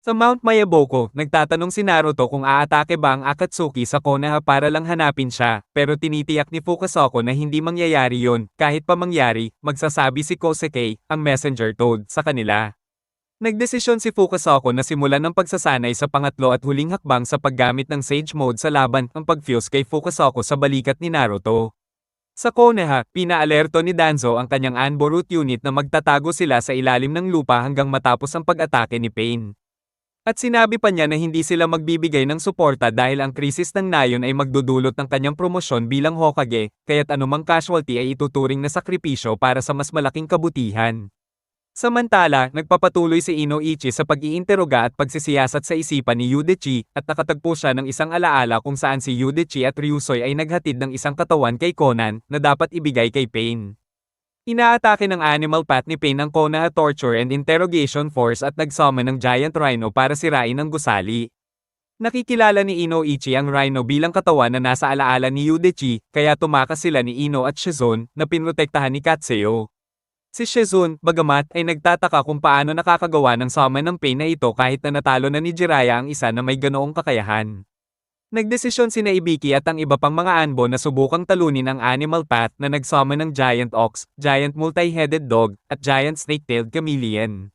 Sa Mount Mayaboko, nagtatanong si Naruto kung aatake ba ang Akatsuki sa Konoha para lang hanapin siya, pero tinitiyak ni Fukasaku na hindi mangyayari yon. Kahit pa mangyari, magsasabi si Kosuke, ang messenger toad, sa kanila. Nagdesisyon si Fukasaku na simulan ng pagsasanay sa pangatlo at huling hakbang sa paggamit ng Sage Mode sa laban, ang pag-fuse kay Fukasaku sa balikat ni Naruto. Sa Konoha, pinaalerto ni Danzo ang kanyang Anbo Root Unit na magtatago sila sa ilalim ng lupa hanggang matapos ang pag-atake ni Pain. At sinabi pa niya na hindi sila magbibigay ng suporta dahil ang krisis ng Nayon ay magdudulot ng kanyang promosyon bilang Hokage, kaya't anumang casualty ay ituturing na sakripisyo para sa mas malaking kabutihan. Samantala, nagpapatuloy si Inoichi sa pag-iinteroga at pagsisiyasat sa isipan ni Yudechi, at nakatagpo siya ng isang alaala kung saan si Yudechi at Ryusui ay naghatid ng isang katawan kay Conan na dapat ibigay kay Pain. Inaatake ng Animal Path ni Pain ang Konoha Torture and Interrogation Force at nagsummon ng Giant Rhino para sirain ang gusali. Nakikilala ni Inoichi ang Rhino bilang katawan na nasa alaala ni Yudechi, kaya tumakas sila ni Ino at Shizune na pinrotektahan ni Katsuyo. Si Shizune, bagamat, ay nagtataka kung paano nakakagawa ng summon ng Pain na ito kahit na natalo na ni Jiraiya ang isa na may ganoong kakayahan. Nagdesisyon sina Ibiki at ang iba pang mga Anbo na subukang talunin ang Animal Path na nagsummon ng Giant Ox, Giant Multi-Headed Dog, at Giant Snake-Tailed Chameleon.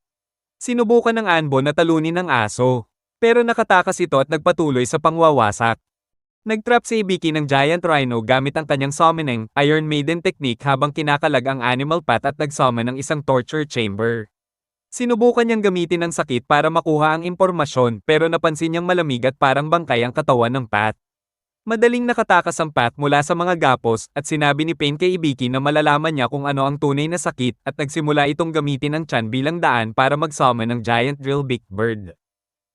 Sinubukan ng Anbo na talunin ang aso, pero nakatakas ito at nagpatuloy sa pangwawasak. Nagtrap si Ibiki ng Giant Rhino gamit ang kanyang summoning, Iron Maiden technique habang kinakalag ang Animal Path at nagsummon ng isang torture chamber. Sinubukan niyang gamitin ang sakit para makuha ang impormasyon pero napansin niyang malamig at parang bangkay ang katawan ng Path. Madaling nakatakas ang Path mula sa mga gapos at sinabi ni Pain kay Ibiki na malalaman niya kung ano ang tunay na sakit at nagsimula itong gamitin ang tiyan bilang daan para mag-summon ng Giant Drill Beak Bird.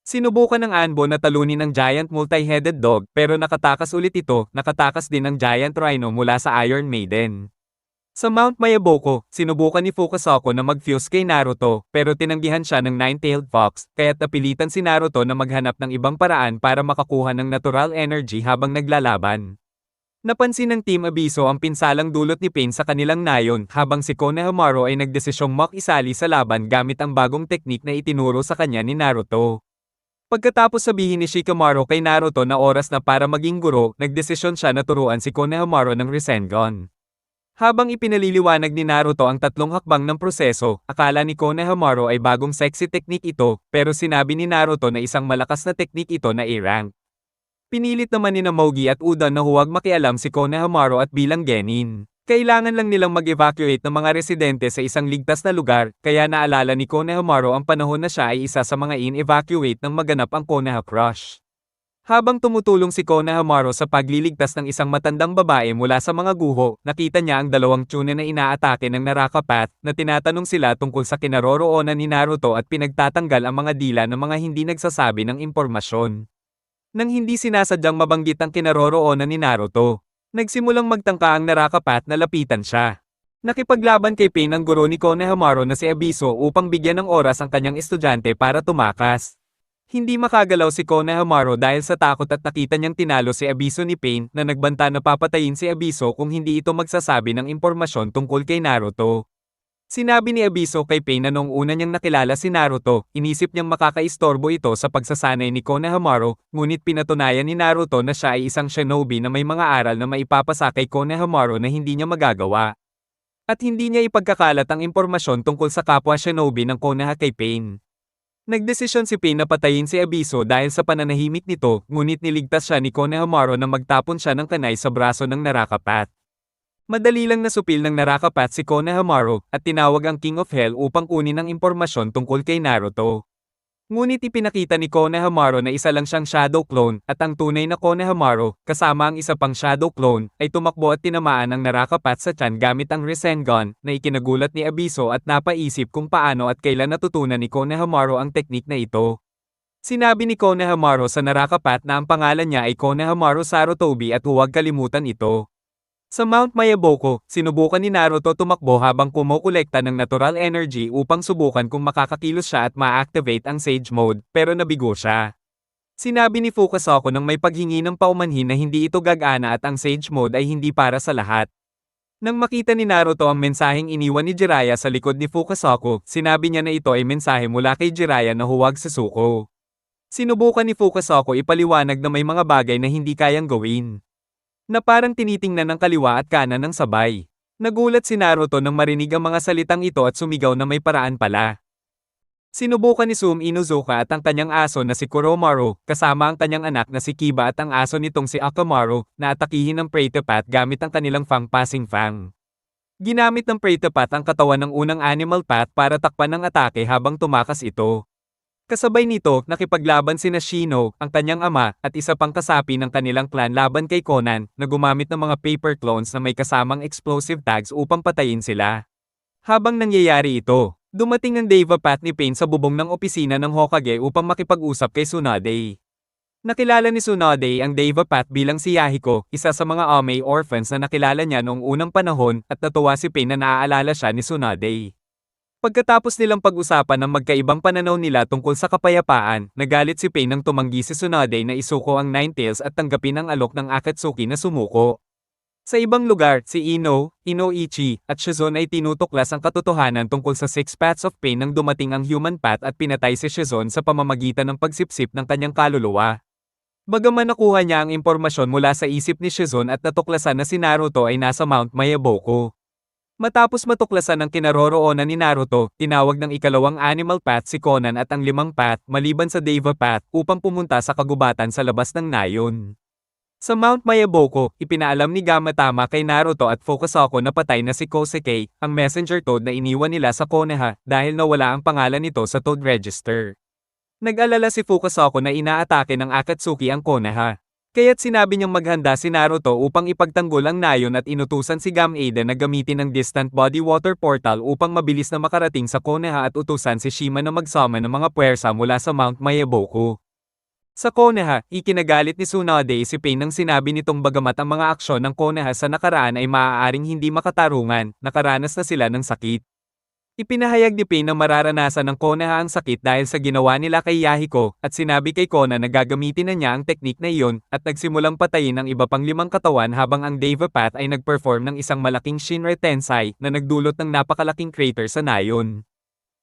Sinubukan ng Anbo na talunin ang Giant Multi-Headed Dog pero nakatakas ulit ito, nakatakas din ang Giant Rhino mula sa Iron Maiden. Sa Mount Mayaboko, sinubukan ni Fukasaku na mag-fuse kay Naruto pero tinanggihan siya ng Nine-Tailed Fox kaya't napilitan si Naruto na maghanap ng ibang paraan para makakuha ng natural energy habang naglalaban. Napansin ng Team Abiso ang pinsalang dulot ni Pain sa kanilang nayon habang si Konohamaru ay nagdesisyong makisali sa laban gamit ang bagong teknik na itinuro sa kanya ni Naruto. Pagkatapos sabihin ni Shikamaru kay Naruto na oras na para maging guro, nagdesisyon siya na turuan si Konohamaru ng Rasengan. Habang ipinaliliwanag ni Naruto ang tatlong hakbang ng proseso, akala ni Konohamaru ay bagong sexy technique ito, pero sinabi ni Naruto na isang malakas na technique ito na A-rank. Pinilit naman ni Mogi at Udon na huwag makialam si Konohamaru at bilang genin. Kailangan lang nilang mag-evacuate ng mga residente sa isang ligtas na lugar, kaya naalala ni Konohamaru ang panahon na siya ay isa sa mga in-evacuate nang maganap ang Konoha Crush. Habang tumutulong si Konohamaru sa pagliligtas ng isang matandang babae mula sa mga guho, nakita niya ang dalawang Chunin na inaatake ng Naraka Path na tinatanong sila tungkol sa kinaroroonan ni Naruto at pinagtatanggal ang mga dila ng mga hindi nagsasabi ng impormasyon. Nang hindi sinasadyang mabanggit ang kinaroroonan ni Naruto, nagsimulang magtangka ang Naraka Path na lapitan siya. Nakipaglaban kay Pain ang guro ni Konohamaru na si Abiso upang bigyan ng oras ang kanyang estudyante para tumakas. Hindi makagalaw si Konohamaru dahil sa takot at nakita niyang tinalo si Abiso ni Pain na nagbanta na papatayin si Abiso kung hindi ito magsasabi ng impormasyon tungkol kay Naruto. Sinabi ni Abiso kay Pain na noong una niyang nakilala si Naruto, inisip niyang makakaistorbo ito sa pagsasanay ni Konohamaru, ngunit pinatunayan ni Naruto na siya ay isang shinobi na may mga aral na maipapasa kay Konohamaru na hindi niya magagawa. At hindi niya ipagkakalat ang impormasyon tungkol sa kapwa shinobi ng Konoha kay Pain. Nagdesisyon si Pain na patayin si Abiso dahil sa pananahimik nito, ngunit niligtas siya ni Konohamaru na magtapon siya ng kanay sa braso ng Naraka Path. Madali lang nasupil ng Naraka Path si Konohamaru at tinawag ang King of Hell upang kunin ang impormasyon tungkol kay Naruto. Ngunit ipinakita ni Konohamaru na isa lang siyang shadow clone at ang tunay na Konohamaru, kasama ang isa pang shadow clone, ay tumakbo at tinamaan ang Naraka Path sa tiyan gamit ang Rasengan na ikinagulat ni Abiso at napaisip kung paano at kailan natutunan ni Konohamaru ang teknik na ito. Sinabi ni Konohamaru sa Naraka Path na ang pangalan niya ay Konohamaru Sarutobi at huwag kalimutan ito. Sa Mount Mayaboko, sinubukan ni Naruto tumakbo habang kumukolekta ng natural energy upang subukan kung makakakilos siya at ma-activate ang Sage Mode, pero nabigo siya. Sinabi ni Fukasaku nang may paghingi ng paumanhin na hindi ito gagana at ang Sage Mode ay hindi para sa lahat. Nang makita ni Naruto ang mensaheng iniwan ni Jiraiya sa likod ni Fukasaku, sinabi niya na ito ay mensahe mula kay Jiraiya na huwag susuko. Sinubukan ni Fukasaku ipaliwanag na may mga bagay na hindi kayang gawin. Na parang tinitingnan ng kaliwa at kanan ng sabay. Nagulat si Naruto nang marinig ang mga salitang ito at sumigaw na may paraan pala. Sinubukan ni Sum Inuzuka at ang kanyang aso na si Kuromaru, kasama ang kanyang anak na si Kiba at ang aso nitong si Akamaru, na atakihin ng Pratapat gamit ang kanilang Fang-Passing Fang. Ginamit ng Pratapat ang katawan ng unang Animal Path para takpan ng atake habang tumakas ito. Kasabay nito, nakipaglaban sina Shino, ang kanyang ama, at isa pang kasapi ng kanilang clan laban kay Conan, na gumamit ng mga paper clones na may kasamang explosive tags upang patayin sila. Habang nangyayari ito, dumating ang Deva Path ni Pain sa bubong ng opisina ng Hokage upang makipag-usap kay Tsunade. Nakilala ni Tsunade ang Deva Path bilang si Yahiko, isa sa mga Ame orphans na nakilala niya noong unang panahon, at natuwa si Pain na naaalala siya ni Tsunade. Pagkatapos nilang pag-usapan ng magkaibang pananaw nila tungkol sa kapayapaan, nagalit si Pain nang tumanggi si Tsunade na isuko ang Ninetales at tanggapin ang alok ng Akatsuki na sumuko. Sa ibang lugar, si Ino, Inoichi, at Shizune ay tinutuklas ang katotohanan tungkol sa Six Paths of Pain nang dumating ang Human Path at pinatay si Shizune sa pamamagitan ng pagsipsip ng kanyang kaluluwa. Bagaman nakuha niya ang impormasyon mula sa isip ni Shizune at natuklasan na si Naruto ay nasa Mount Mayaboko. Matapos matuklasan ang kinaroroonan ni Naruto, tinawag ng ikalawang Animal Path si Conan at ang limang path, maliban sa Deva Path, upang pumunta sa kagubatan sa labas ng nayon. Sa Mount Mayaboko, ipinaalam ni Gamatama kay Naruto at Fukasaku na patay na si Kosuke, ang messenger toad na iniwan nila sa Konoha, dahil nawala ang pangalan nito sa Toad Register. Nag-alala si Fukasaku na inaatake ng Akatsuki ang Konoha. Kaya't sinabi niyang maghanda si Naruto upang ipagtanggol ang nayon at inutusan si Gamada na gamitin ang Distant Body Water Portal upang mabilis na makarating sa Konoha at utusan si Shima na mag-summon ng mga puwersa mula sa Mount Mayaboko. Sa Konoha, ikinagalit ni Tsunade si Pain nang sinabi nitong bagamat ang mga aksyon ng Konoha sa nakaraan ay maaaring hindi makatarungan, nakaranas na sila ng sakit. Ipinahayag ni Pain na mararanasan ng Konoha ang sakit dahil sa ginawa nila kay Yahiko, at sinabi kay Conan na gagamitin na niya ang teknik na iyon, at nagsimulang patayin ang iba pang limang katawan habang ang Deva Path ay nag-perform ng isang malaking Shinra Tensei na nagdulot ng napakalaking crater sa nayon.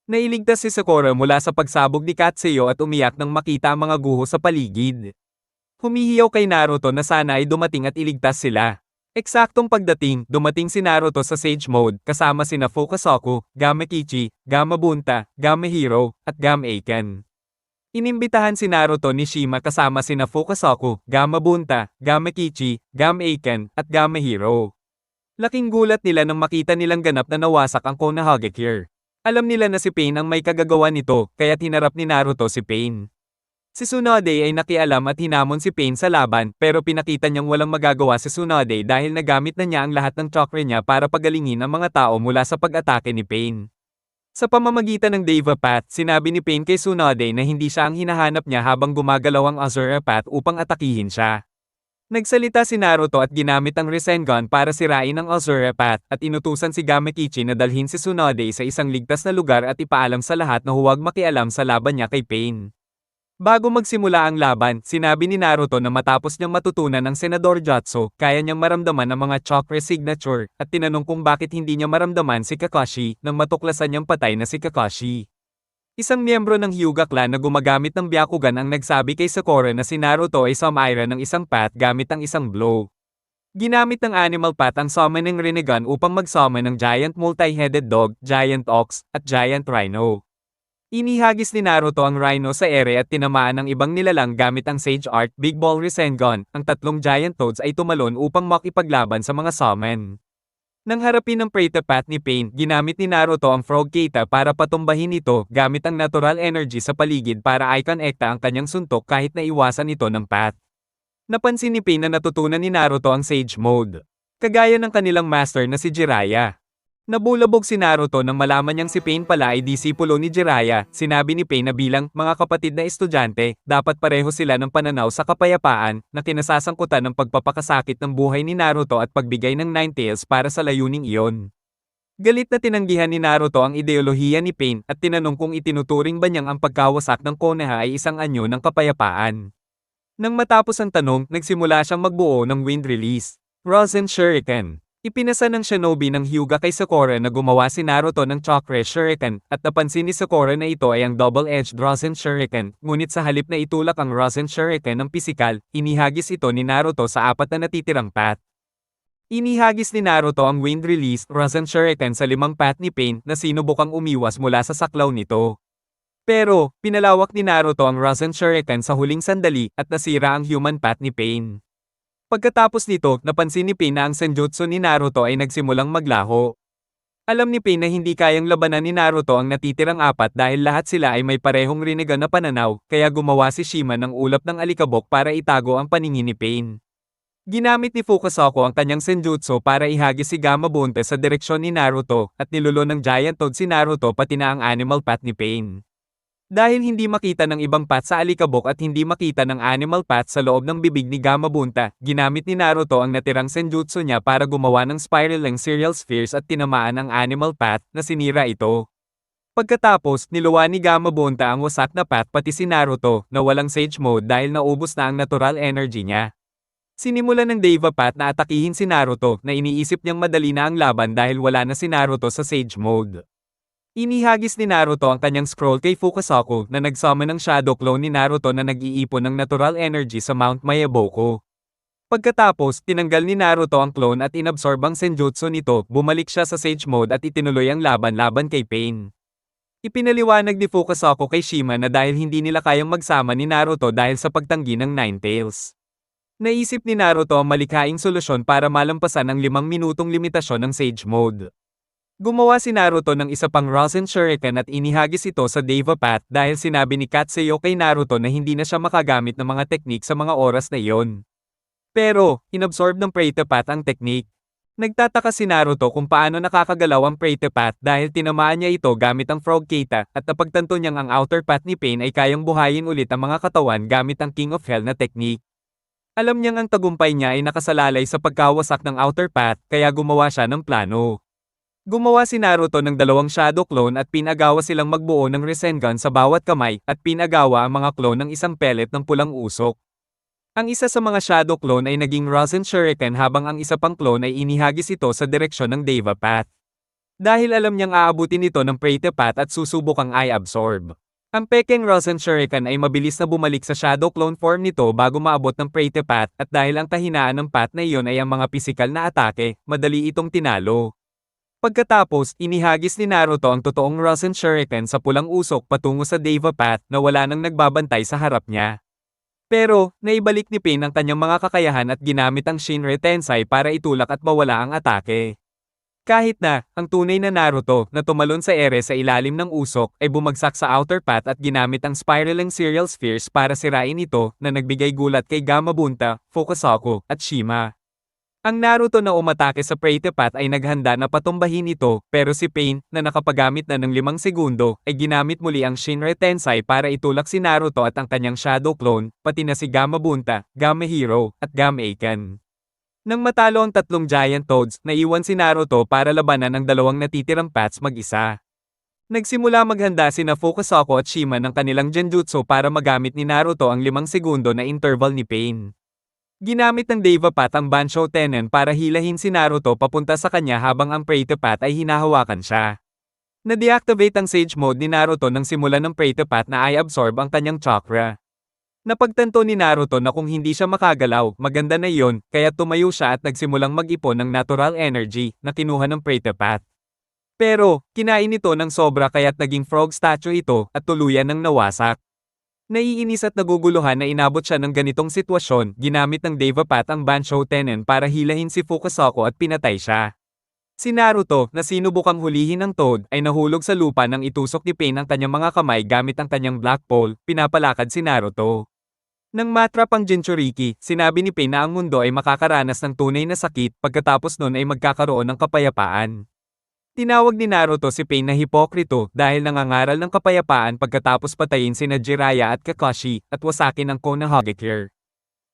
Nailigtas si Sakura mula sa pagsabog ni Katsuyo at umiyak nang makita ang mga guho sa paligid. Humihiyaw kay Naruto na sana ay dumating at iligtas sila. Eksaktong pagdating, dumating si Naruto sa Sage Mode, kasama sina Fukasaku, Gamekichi, Gamabunta, Gamehiro, at Gameiken. Inimbitahan si Naruto ni Shima kasama sina Fukasaku, Gamabunta, Gamekichi, Gameiken, at Gamehiro. Laking gulat nila nang makita nilang ganap na nawasak ang Konohagakure. Alam nila na si Pain ang may kagagawa nito, kaya't hinarap ni Naruto si Pain. Si Tsunade ay nakialam at hinamon si Pain sa laban, pero pinakita niyang walang magagawa si Tsunade dahil nagamit na niya ang lahat ng chakra niya para pagalingin ang mga tao mula sa pag-atake ni Pain. Sa pamamagitan ng Deva Path, sinabi ni Pain kay Tsunade na hindi siya ang hinahanap niya habang gumagalaw ang Azura Path upang atakihin siya. Nagsalita si Naruto at ginamit ang Rasengan para sirain ang Azura Path, at inutusan si Gamekichi na dalhin si Tsunade sa isang ligtas na lugar at ipaalam sa lahat na huwag makialam sa laban niya kay Pain. Bago magsimula ang laban, sinabi ni Naruto na matapos niyang matutunan ang Senador Jutsu, kaya niyang maramdaman ang mga chakra signature, at tinanong kung bakit hindi niya maramdaman si Kakashi nang matuklasan niyang patay na si Kakashi. Isang miyembro ng Hyuga clan na gumagamit ng Byakugan ang nagsabi kay Sakura na si Naruto ay sumaira ng isang path gamit ang isang blow. Ginamit ng Animal Path ang summoning Rinnegan upang mag-summon ng Giant Multi-Headed Dog, Giant Ox, at Giant Rhino. Inihagis ni Naruto ang Rhino sa ere at tinamaan ng ibang nilalang gamit ang Sage Art Big Ball Rasengan. Ang tatlong Giant Toads ay tumalon upang makipaglaban sa mga summon. Nang harapin ng Pratapat ni Pain, ginamit ni Naruto ang Frog Keita para patumbahin ito gamit ang natural energy sa paligid para i-connecta ang kanyang suntok kahit na iwasan ito ng path. Napansin ni Pain na natutunan ni Naruto ang Sage Mode. Kagaya ng kanilang master na si Jiraiya. Nabulabog si Naruto nang malaman niyang si Pain pala ay disipulo ni Jiraiya. Sinabi ni Pain na bilang mga kapatid na estudyante, dapat pareho sila ng pananaw sa kapayapaan, na kinasasangkutan ng pagpapakasakit ng buhay ni Naruto at pagbigay ng Ninetales para sa layuning iyon. Galit na tinanggihan ni Naruto ang ideolohiya ni Pain at tinanong kung itinuturing ba niyang ang pagkawasak ng Konoha ay isang anyo ng kapayapaan. Nang matapos ang tanong, nagsimula siyang magbuo ng wind release, Rasen Shuriken. Ipinasa ng shinobi ng Hyuga kay Sakura na gumawa si Naruto ng Chakra Shuriken, at napansin ni Sakura na ito ay ang double-edged Rasen Shuriken, ngunit sa halip na itulak ang Rasen Shuriken ng pisikal, inihagis ito ni Naruto sa apat na natitirang path. Inihagis ni Naruto ang Wind Release Rasen Shuriken sa 5 path ni Pain na sinubukang umiwas mula sa saklaw nito. Pero, pinalawak ni Naruto ang Rasen Shuriken sa huling sandali at nasira ang human path ni Pain. Pagkatapos nito, napansin ni Pain na ang senjutsu ni Naruto ay nagsimulang maglaho. Alam ni Pain na hindi kayang labanan ni Naruto ang natitirang apat dahil lahat sila ay may parehong rinnegan na pananaw, kaya gumawa si Shima ng ulap ng alikabok para itago ang paningin ni Pain. Ginamit ni Fukasaku ang kanyang senjutsu para ihagis si Gamabunta sa direksyon ni Naruto, at nilulo ng Giant Toad si Naruto pati na ang Animal Path ni Pain. Dahil hindi makita ng ibang path sa alikabok at hindi makita ng animal path sa loob ng bibig ni Gamabunta, ginamit ni Naruto ang natirang senjutsu niya para gumawa ng spiraling serial spheres at tinamaan ang animal path na sinira ito. Pagkatapos, niluwa ni Gamabunta ang wasak na path pati si Naruto na walang Sage Mode dahil naubos na ang natural energy niya. Sinimula ng Deva Path na atakihin si Naruto na iniisip niyang madali na ang laban dahil wala na si Naruto sa Sage Mode. Inihagis ni Naruto ang kanyang scroll kay Fukasaku na nagsummon ng shadow clone ni Naruto na nag-iipon ng natural energy sa Mount Mayaboko. Pagkatapos, tinanggal ni Naruto ang clone at inabsorb ang senjutsu nito, bumalik siya sa Sage Mode at itinuloy ang laban kay Pain. Ipinaliwanag ni Fukasaku kay Shima na dahil hindi nila kayang magsama ni Naruto dahil sa pagtanggi ng Nine Tails. Naisip ni Naruto ang malikhaing solusyon para malampasan ang 5 minutong limitasyon ng Sage Mode. Gumawa si Naruto ng isa pang Rasen Shuriken at inihagis ito sa Deva Path dahil sinabi ni Katsuyo kay Naruto na hindi na siya makagamit ng mga teknik sa mga oras na iyon. Pero, inabsorb ng Preta Path ang teknik. Nagtataka si Naruto kung paano nakakagalaw ang Preta Path dahil tinamaan niya ito gamit ang Frog Keita at napagtanto niyang ang Outer Path ni Pain ay kayang buhayin ulit ang mga katawan gamit ang King of Hell na teknik. Alam niyang ang tagumpay niya ay nakasalalay sa pagkawasak ng Outer Path kaya gumawa siya ng plano. Gumawa si Naruto ng 2 shadow clone at pinagawa silang magbuo ng Rasengan sa bawat kamay at pinagawa ang mga clone ng isang pellet ng pulang usok. Ang isa sa mga shadow clone ay naging Rasen Shuriken habang ang isa pang clone ay inihagis ito sa direksyon ng Deva Path. Dahil alam niyang aabutin ito ng Preta Path at susubukang i-absorb. Ang pekeng Rasen Shuriken ay mabilis na bumalik sa shadow clone form nito bago maabot ng Preta Path at dahil ang kahinaan ng path na iyon ay ang mga pisikal na atake, madali itong tinalo. Pagkatapos, inihagis ni Naruto ang totoong Rasen Shuriken sa pulang usok patungo sa Deva Path na wala nang nagbabantay sa harap niya. Pero, naibalik ni Pain ang kanyang mga kakayahan at ginamit ang Shinra Tensei para itulak at mawala ang atake. Kahit na, ang tunay na Naruto na tumalon sa ere sa ilalim ng usok ay bumagsak sa Outer Path at ginamit ang spiraling serial spheres para sirain ito na nagbigay gulat kay Gamabunta, Fukasaku, at Shima. Ang Naruto na umatake sa Preta Path ay naghanda na patumbahin ito, pero si Pain, na nakapagamit na ng 5 segundo, ay ginamit muli ang Shinra Tensei para itulak si Naruto at ang kanyang shadow clone, pati na si Gamabunta, Gamehiro, at Gameiken. Nang matalo ang 3 Giant Toads, naiwan si Naruto para labanan ang 2 natitirang paths mag-isa. Nagsimula maghanda sina Fukasaku at Shima ng kanilang genjutsu para magamit ni Naruto ang 5 segundo na interval ni Pain. Ginamit ng Deva Path ang Banshou Tenen para hilahin si Naruto papunta sa kanya habang ang Preta Path ay hinahawakan siya. Na-deactivate ang Sage Mode ni Naruto nang simulan ng Preta Path na i-absorb ang kanyang chakra. Napagtanto ni Naruto na kung hindi siya makagalaw, maganda na iyon, kaya tumayo siya at nagsimulang mag-ipon ng natural energy na kinuha ng Preta Path. Pero, kinain ito ng sobra kaya't naging frog statue ito at tuluyan ng nawasak. Naiinis at naguguluhan na inabot siya ng ganitong sitwasyon, ginamit ng Deva Path ang Banshou Tenen para hilahin si Fukasaku at pinatay siya. Si Naruto, na sinubukang hulihin ng Toad, ay nahulog sa lupa nang itusok ni Pain ang kanyang mga kamay gamit ang kanyang Black Pole, pinapalakad si Naruto. Nang matrap ang Jinchuriki, sinabi ni Pain na ang mundo ay makakaranas ng tunay na sakit, pagkatapos nun ay magkakaroon ng kapayapaan. Tinawag ni Naruto si Pain na hipokrito dahil nangangaral ng kapayapaan pagkatapos patayin sina Jiraiya at Kakashi at wasakin ang Konohagakure.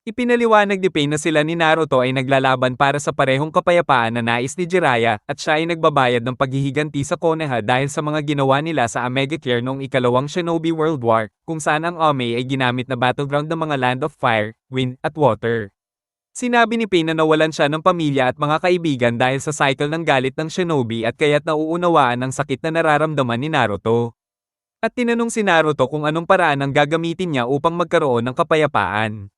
Ipinaliwanag ni Pain na sila ni Naruto ay naglalaban para sa parehong kapayapaan na nais ni Jiraiya at siya ay nagbabayad ng paghihiganti sa Konoha dahil sa mga ginawa nila sa Amegakure noong ikalawang Shinobi World War, kung saan ang Ome ay ginamit na battleground ng mga Land of Fire, Wind, at Water. Sinabi ni Pain na nawalan siya ng pamilya at mga kaibigan dahil sa cycle ng galit ng shinobi at kaya't nauunawaan ang sakit na nararamdaman ni Naruto. At tinanong si Naruto kung anong paraan ang gagamitin niya upang magkaroon ng kapayapaan.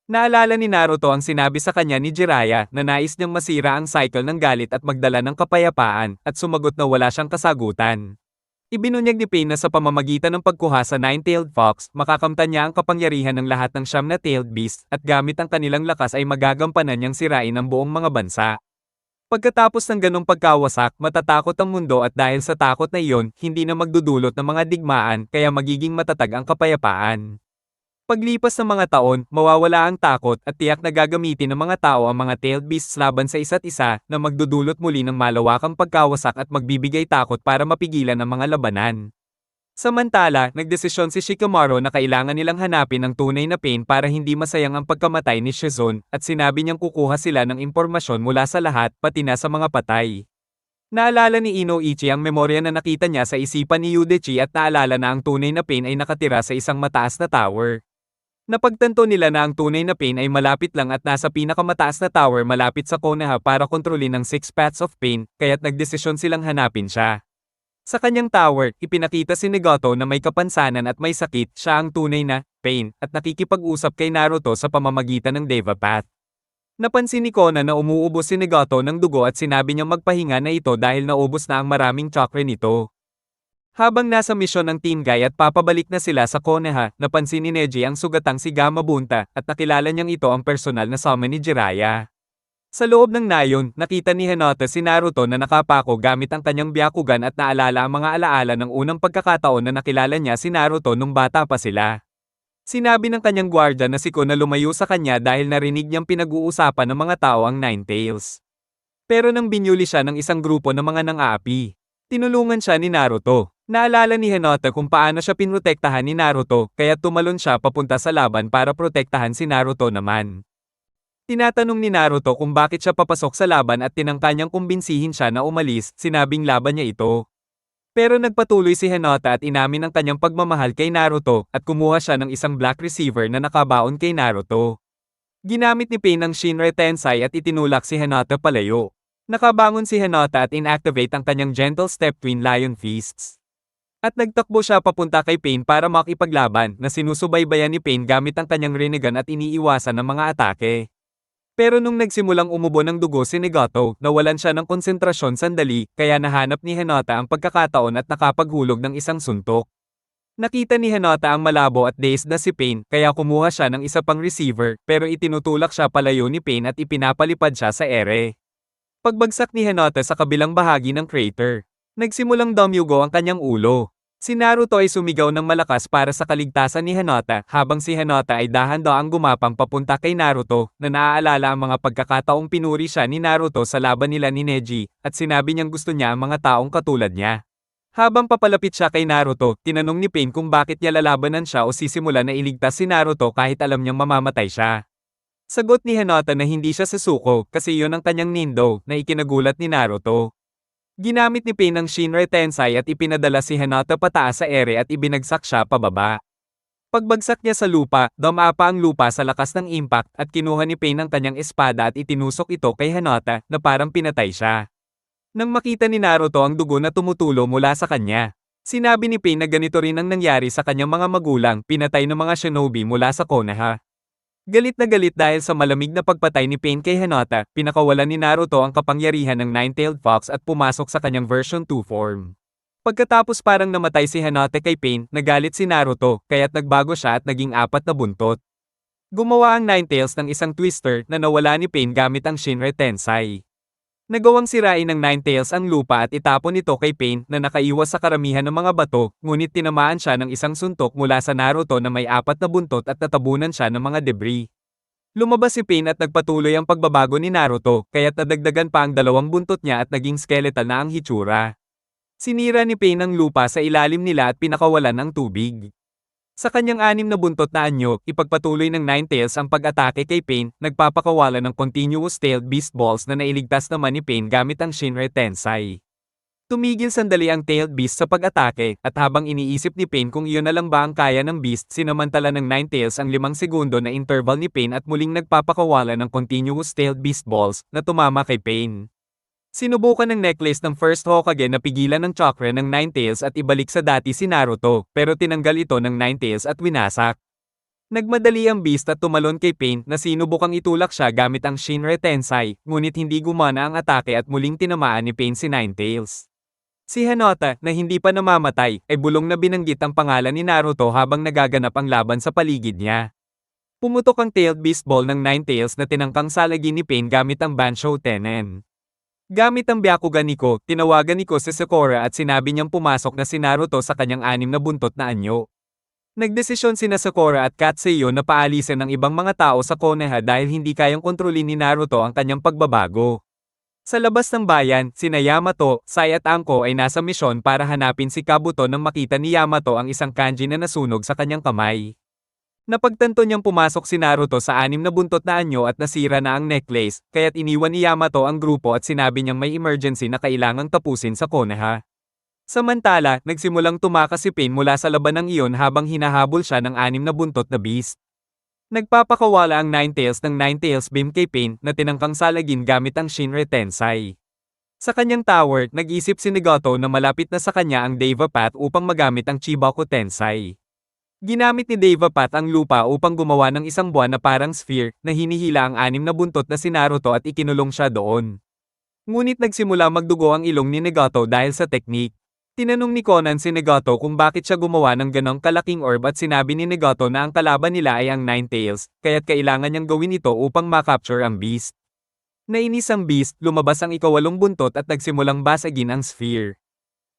Naalala ni Naruto ang sinabi sa kanya ni Jiraiya na nais niyang masira ang cycle ng galit at magdala ng kapayapaan at sumagot na wala siyang kasagutan. Ibinunyag ni Pain na sa pamamagitan ng pagkuha sa Nine-Tailed Fox, makakamtan niya ang kapangyarihan ng lahat ng siyam na tailed beast at gamit ang kanilang lakas ay magagampanan niyang sirain ang buong mga bansa. Pagkatapos ng ganong pagkawasak, matatakot ang mundo at dahil sa takot na iyon, hindi na magdudulot ng mga digmaan kaya magiging matatag ang kapayapaan. Paglipas ng mga taon, mawawala ang takot at tiyak na gagamitin ng mga tao ang mga tailed beasts laban sa isa't isa na magdudulot muli ng malawakang pagkawasak at magbibigay takot para mapigilan ang mga labanan. Samantala, nagdesisyon si Shikamaru na kailangan nilang hanapin ang tunay na Pain para hindi masayang ang pagkamatay ni Shizune at sinabi niyang kukuha sila ng impormasyon mula sa lahat pati na sa mga patay. Naalala ni Inoichi ang memorya na nakita niya sa isipan ni Yudechi at naalala na ang tunay na Pain ay nakatira sa isang mataas na tower. Napagtanto nila na ang tunay na Pain ay malapit lang at nasa pinakamataas na tower malapit sa Konoha para kontrolin ang Six Paths of Pain, kaya't nagdesisyon silang hanapin siya. Sa kanyang tower, ipinakita si Nagato na may kapansanan at may sakit, siya ang tunay na Pain, at nakikipag-usap kay Naruto sa pamamagitan ng Deva Path. Napansin ni Konan na umuubos si Nagato ng dugo at sinabi niyang magpahinga na ito dahil naubos na ang maraming chakra nito. Habang nasa misyon ng Team Guy at papabalik na sila sa Konoha, napansin ni Neji ang sugatang si Gamabunta at nakilala niyang ito ang personal na summon ni Jiraiya. Sa loob ng nayon, nakita ni Hinata si Naruto na nakapako gamit ang kanyang Byakugan at naalala ang mga alaala ng unang pagkakataon na nakilala niya si Naruto nung bata pa sila. Sinabi ng kanyang gwardya na si Ko na lumayo sa kanya dahil narinig niyang pinag-uusapan ng mga tao ang Nine Tails. Pero nang binyuli siya ng isang grupo ng mga nang-aapi, tinulungan siya ni Naruto. Naalala ni Hinata kung paano siya pinrotektahan ni Naruto, kaya tumalon siya papunta sa laban para protektahan si Naruto naman. Tinatanong ni Naruto kung bakit siya papasok sa laban at tinangka niyang kumbinsihin siya na umalis, sinabing laban niya ito. Pero nagpatuloy si Hinata at inamin ang kanyang pagmamahal kay Naruto at kumuha siya ng isang black receiver na nakabaon kay Naruto. Ginamit ni Pain ang Shinra Tensei at itinulak si Hinata palayo. Nakabangon si Hinata at inactivate ang kanyang Gentle Step Twin Lion Fists. At nagtakbo siya papunta kay Pain para makipaglaban na sinusubaybayan ni Pain gamit ang kanyang Rinnegan at iniiwasan ng mga atake. Pero nung nagsimulang umubo ng dugo si Nagato, nawalan siya ng konsentrasyon sandali, kaya nahanap ni Hinata ang pagkakataon at nakapaghulog ng isang suntok. Nakita ni Hinata ang malabo at dazed na si Pain, kaya kumuha siya ng isa pang receiver, pero itinutulak siya palayo ni Pain at ipinapalipad siya sa ere. Pagbagsak ni Hinata sa kabilang bahagi ng crater, nagsimulang dumyugo ang kanyang ulo. Si Naruto ay sumigaw ng malakas para sa kaligtasan ni Hinata, habang si Hinata ay dahan-daang gumapang papunta kay Naruto, na naaalala ang mga pagkakataong pinuri siya ni Naruto sa laban nila ni Neji, at sinabi niyang gusto niya ang mga taong katulad niya. Habang papalapit siya kay Naruto, tinanong ni Pain kung bakit niya lalabanan siya o sisimulan na iligtas si Naruto kahit alam niyang mamamatay siya. Sagot ni Hinata na hindi siya susuko kasi iyon ang kanyang nindo na ikinagulat ni Naruto. Ginamit ni Pain ang Shinra Tensei at ipinadala si Hinata pataas sa ere at ibinagsak siya pababa. Pagbagsak niya sa lupa, dumapa ang lupa sa lakas ng impact at kinuha ni Pain ang kanyang espada at itinusok ito kay Hinata na parang pinatay siya. Nang makita ni Naruto ang dugo na tumutulo mula sa kanya, sinabi ni Pain na ganito rin ang nangyari sa kanyang mga magulang, pinatay ng mga shinobi mula sa Konoha. Galit na galit dahil sa malamig na pagpatay ni Pain kay Hinata, pinakawalan ni Naruto ang kapangyarihan ng Nine-Tailed Fox at pumasok sa kanyang version 2 form. Pagkatapos parang namatay si Hinata kay Pain, nagalit si Naruto, kaya't nagbago siya at naging 4 na buntot. Gumawa ang Nine-Tails ng isang twister na nawala ni Pain gamit ang Shinra Tensei. Nagawang sirain ng Nine-Tails ang lupa at itapon ito kay Pain na nakaiwas sa karamihan ng mga bato, ngunit tinamaan siya ng isang suntok mula sa Naruto na may 4 na buntot at natabunan siya ng mga debris. Lumabas si Pain at nagpatuloy ang pagbabago ni Naruto, kaya't nadagdagan pa ang 2 buntot niya at naging skeletal na ang hitsura. Sinira ni Pain ang lupa sa ilalim nila at pinakawalan ng tubig. Sa kanyang 6 na buntot na anyo, ipagpatuloy ng Nine-Tails ang pag-atake kay Pain, nagpapakawalan ng continuous tailed beast balls na nailigtas naman ni Pain gamit ang Shinra Tensei. Tumigil sandali ang tailed beast sa pag-atake, at habang iniisip ni Pain kung iyon na lang ba ang kaya ng beast, sinamantala ng Ninetales ang 5 segundo na interval ni Pain at muling nagpapakawala ng continuous tailed beast balls na tumama kay Pain. Sinubukan ng necklace ng First Hokage na pigilan ng chakra ng Ninetales at ibalik sa dati si Naruto, pero tinanggal ito ng Ninetales at winasak. Nagmadali ang beast at tumalon kay Pain na sinubukang itulak siya gamit ang Shinra Tensei, ngunit hindi gumana ang atake at muling tinamaan ni Pain si Ninetales. Si Hinata, na hindi pa namamatay, ay bulong na binanggit ang pangalan ni Naruto habang nagaganap ang laban sa paligid niya. Pumutok ang tailed beast ball ng Ninetales na tinangkang salagin ni Pain gamit ang Bansho Tenen. Gamit ang Byakugan Niko, tinawagan ni si Sakura at sinabi niyang pumasok na si Naruto sa kanyang 6 na buntot na anyo. Nagdesisyon sina Sakura at Katsuyo na paalisin ang ibang mga tao sa Konoha dahil hindi kayang kontrolin ni Naruto ang kanyang pagbabago. Sa labas ng bayan, sina Yamato, Sai at Anko ay nasa misyon para hanapin si Kabuto nang makita ni Yamato ang isang kanji na nasunog sa kanyang kamay. Napagtanto niyang pumasok si Naruto sa 6 na buntot na anyo at nasira na ang necklace, kaya't iniwan ni Yamato ang grupo at sinabi niyang may emergency na kailangang tapusin sa Konoha. Samantala, nagsimulang tumakas si Pain mula sa labanang iyon habang hinahabol siya ng 6 na buntot na beast. Nagpapakawala ang Ninetales ng Ninetales Beam kay Pain na tinangkang salagin gamit ang Shinra Tensei. Sa kanyang tower, nag-isip si Nagato na malapit na sa kanya ang Deva Path upang magamit ang Chibaku Tensei. Ginamit ni Deva Path ang lupa upang gumawa ng isang buwan na parang sphere na hinihila ang 6 na buntot na si Naruto at ikinulong siya doon. Ngunit nagsimula magdugo ang ilong ni Nagato dahil sa teknik. Tinanong ni Conan si Nagato kung bakit siya gumawa ng ganong kalaking orb at sinabi ni Nagato na ang kalaban nila ay ang Ninetales, kaya't kailangan niyang gawin ito upang makapture ang beast. Nainis ang beast, lumabas ang 8 buntot at nagsimulang basagin ang sphere.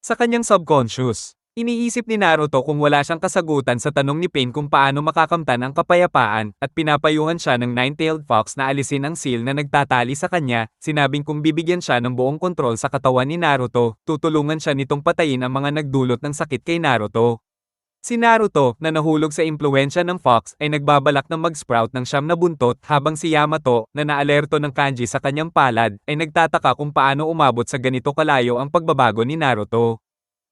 Sa kanyang subconscious, iniisip ni Naruto kung wala siyang kasagutan sa tanong ni Pain kung paano makakamtan ang kapayapaan, at pinapayuhan siya ng Nine-Tailed Fox na alisin ang seal na nagtatali sa kanya, sinabing kung bibigyan siya ng buong kontrol sa katawan ni Naruto, tutulungan siya nitong patayin ang mga nagdulot ng sakit kay Naruto. Si Naruto, na nahulog sa impluwensya ng Fox, ay nagbabalak na mag-sprout ng 9 na buntot habang si Yamato, na naalerto ng kanji sa kanyang palad, ay nagtataka kung paano umabot sa ganito kalayo ang pagbabago ni Naruto.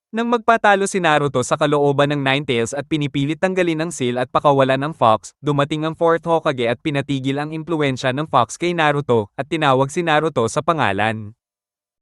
Nang magpatalo si Naruto sa kalooban ng Ninetales at pinipilit tanggalin ang seal at pakawalan ng Fox, dumating ang 4th Hokage at pinatigil ang impluwensya ng Fox kay Naruto, at tinawag si Naruto sa pangalan.